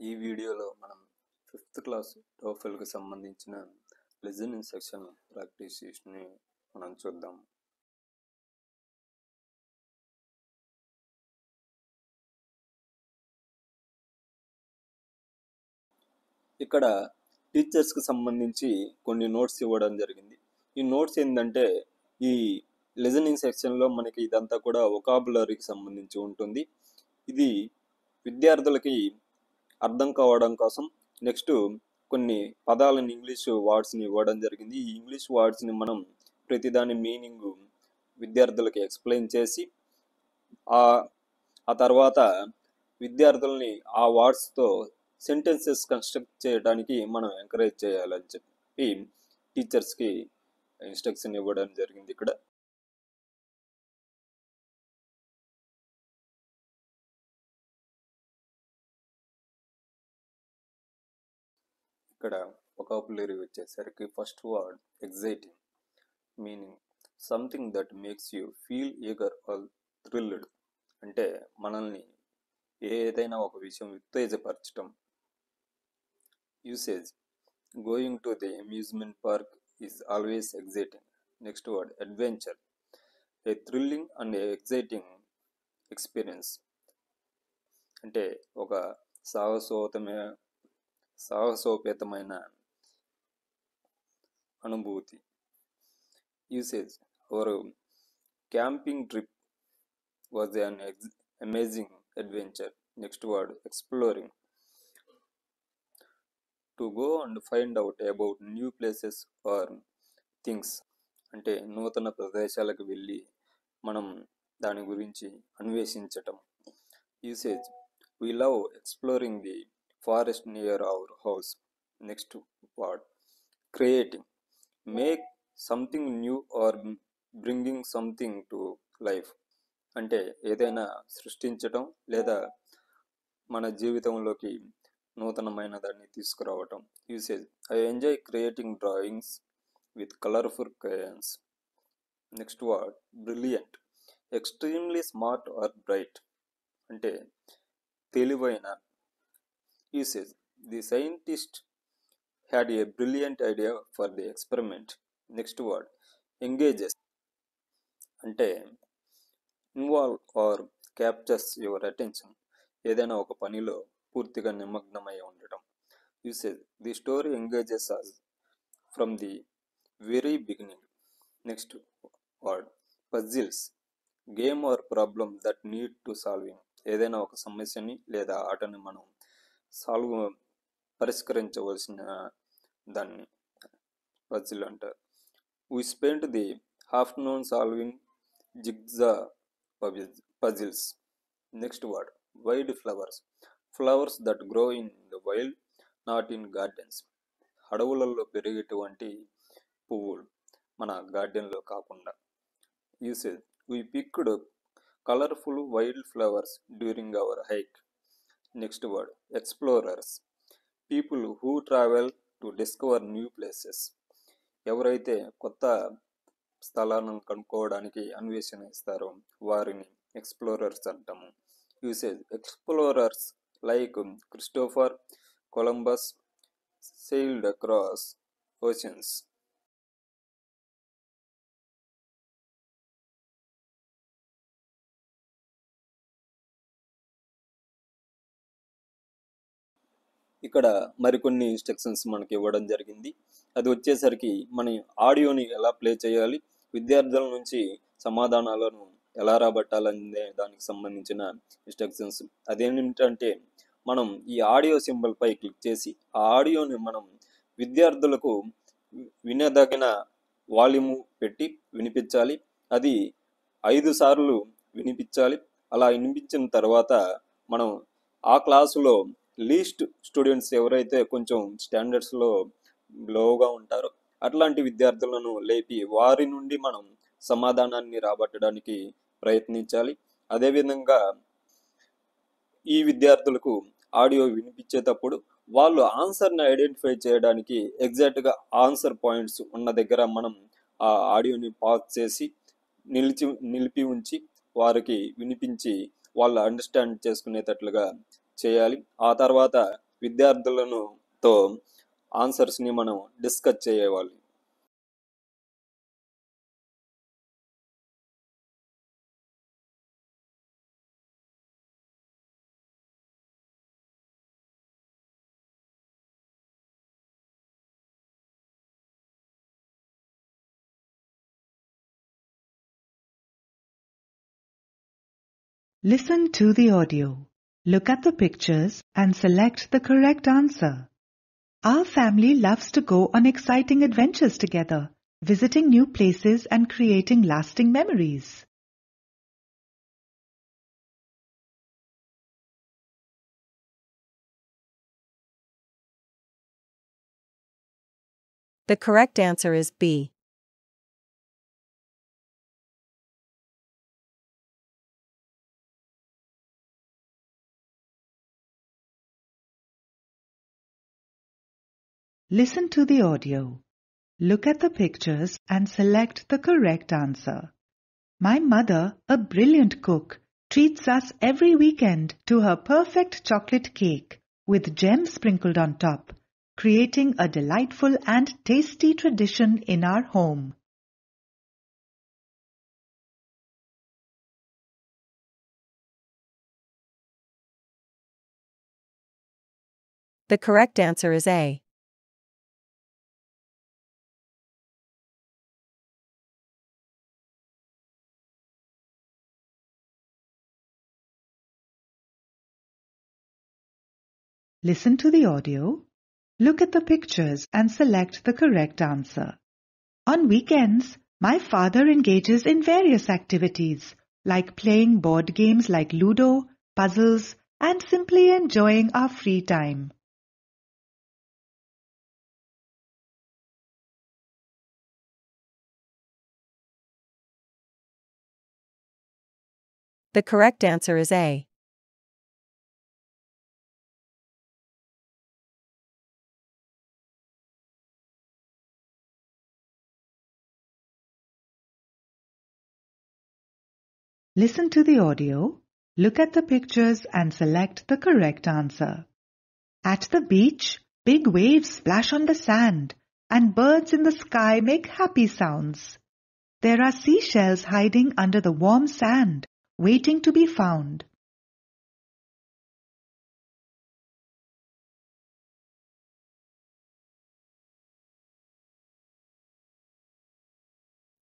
ఈ వీడియోలో మనం 5th క్లాస్ టోఫెల్కి సంబంధించిన లిజనింగ్ సెక్షన్ ప్రాక్టీస్ని మనం చూద్దాం. ఇక్కడ టీచర్స్కి సంబంధించి కొన్ని నోట్స్ ఇవ్వడం జరిగింది. ఈ నోట్స్ ఏంటంటే ఈ లిజనింగ్ సెక్షన్లో మనకి ఇదంతా కూడా వొకాబులరీకి సంబంధించి ఉంటుంది. ఇది విద్యార్థులకి అర్థం కావడం కోసం నెక్స్ట్ కొన్ని పదాలను ఇంగ్లీష్ వర్డ్స్ని ఇవ్వడం జరిగింది. ఈ ఇంగ్లీష్ వర్డ్స్ని మనం ప్రతిదాని మీనింగ్ విద్యార్థులకి ఎక్స్ప్లెయిన్ చేసి ఆ తర్వాత విద్యార్థుల్ని ఆ వర్డ్స్తో సెంటెన్సెస్ కన్స్ట్రక్ట్ చేయడానికి మనం ఎంకరేజ్ చేయాలని చెప్పి టీచర్స్కి ఇన్స్ట్రక్షన్ ఇవ్వడం జరిగింది. ఇక్కడ వొకాబులరీ వచ్చేసరికి first word exciting, meaning something that makes you feel eager or thrilled, అంటే మనల్ని ఏదైనా ఒక విషయం ఉత్తేజపరచడం. Usage going to the amusement park is always exciting. Next word adventure, a thrilling and exciting experience, అంటే ఒక సాహసోపేతమైన అనుభూతి. Usage our camping trip was an amazing adventure. Next word exploring, to go and find out about new places or things, అంటే నూతన ప్రదేశాలకు వెళ్ళి మనం దాని గురించి అన్వేషించటం. Usage we love exploring the forest near our house. Next word creating, make something new or bringing something to life, అంటే ఏదైనా సృష్టించటం లేదా మన జీవితంలోకి నూతనమైన దాన్ని తీసుకురావటం. Usage I enjoy creating drawings with colourful crayons. Next word brilliant, extremely smart or bright, అంటే తెలివైన. Usage the scientist had a brilliant idea for the experiment. Next word engages, అంటే involve or captures your attention, ఏదైనా ఒక పనిలో పూర్తిగా నిమగ్నమై ఉండటం. Usage the story engages us from the very beginning. Next word puzzles, game or problem that need to solving, ఏదైనా ఒక సమస్యని లేదా ఆటని మనం పరిష్కరించవలసిన దాన్ని పజిల్ అంటారు. We spend the afternoon solving jigsaw puzzles. Next word wild flowers, flowers that grow in the wild, not in gardens, అడవులలో పెరిగేటువంటి పువ్వులు మన గార్డెన్లో కాకుండా. Usage we picked colorful wild flowers during our hike. Next word explorers, people who travel to discover new places, ఎవరైతే కొత్త స్థలాలను కనుక్కోవడానికి అన్వేషిస్తారో వారిని ఎక్స్ప్లోరర్స్ అంటాము. Usage explorers like Christopher Columbus sailed across oceans. ఇక్కడ మరికొన్ని ఇన్స్ట్రక్షన్స్ మనకి ఇవ్వడం జరిగింది. అది వచ్చేసరికి మన ఆడియోని ఎలా ప్లే చేయాలి, విద్యార్థుల నుంచి సమాధానాలను ఎలా రాబట్టాలనే దానికి సంబంధించిన ఇన్స్ట్రక్షన్స్. అదేంటంటే మనం ఈ ఆడియో సింబల్ పై క్లిక్ చేసి ఆ ఆడియోని మనం విద్యార్థులకు వినదగిన వాల్యూము పెట్టి వినిపించాలి. అది 5 సార్లు వినిపించాలి. అలా వినిపించిన తర్వాత మనం ఆ క్లాసులో లీస్ట్ స్టూడెంట్స్ ఎవరైతే కొంచెం స్టాండర్డ్స్లో లోగా ఉంటారో అట్లాంటి విద్యార్థులను లేపి వారి నుండి మనం సమాధానాన్ని రాబట్టడానికి ప్రయత్నించాలి. అదేవిధంగా ఈ విద్యార్థులకు ఆడియో వినిపించేటప్పుడు వాళ్ళు ఆన్సర్ని ఐడెంటిఫై చేయడానికి ఎగ్జాక్ట్గా ఆన్సర్ పాయింట్స్ ఉన్న దగ్గర మనం ఆ ఆడియోని పాజ్ చేసి నిలిపి ఉంచి వారికి వినిపించి వాళ్ళు అండర్స్టాండ్ చేసుకునేటట్లుగా చేయాలి. ఆ తర్వాత విద్యార్థులతో ఆన్సర్స్ని మనం డిస్కస్ చేయాలి. Listen to the audio. Look at the pictures and select the correct answer. Our family loves to go on exciting adventures together, visiting new places and creating lasting memories. The correct answer is B. Listen to the audio. Look at the pictures and select the correct answer. My mother, a brilliant cook, treats us every weekend to her perfect chocolate cake with gems sprinkled on top, creating a delightful and tasty tradition in our home. The correct answer is A. Listen to the audio. Look at the pictures and select the correct answer. On weekends, my father engages in various activities like playing board games like Ludo, puzzles, and simply enjoying our free time. The correct answer is A. Listen to the audio, look at the pictures and select the correct answer. At the beach, big waves splash on the sand and birds in the sky make happy sounds. There are seashells hiding under the warm sand, waiting to be found.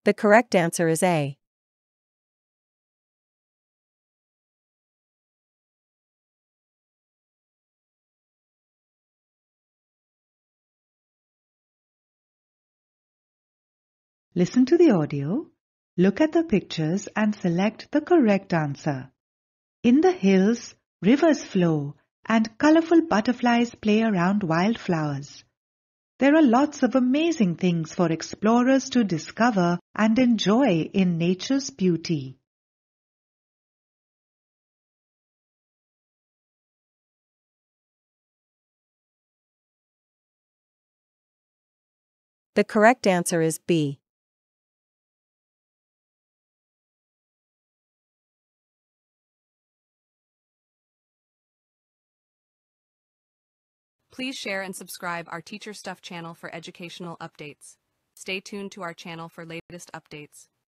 The correct answer is A. Listen to the audio, look at the pictures and select the correct answer. In the hills, rivers flow and colorful butterflies play around wildflowers. There are lots of amazing things for explorers to discover and enjoy in nature's beauty. The correct answer is B. Please share and subscribe our Teacher Stuff channel for educational updates. Stay tuned to our channel for latest updates.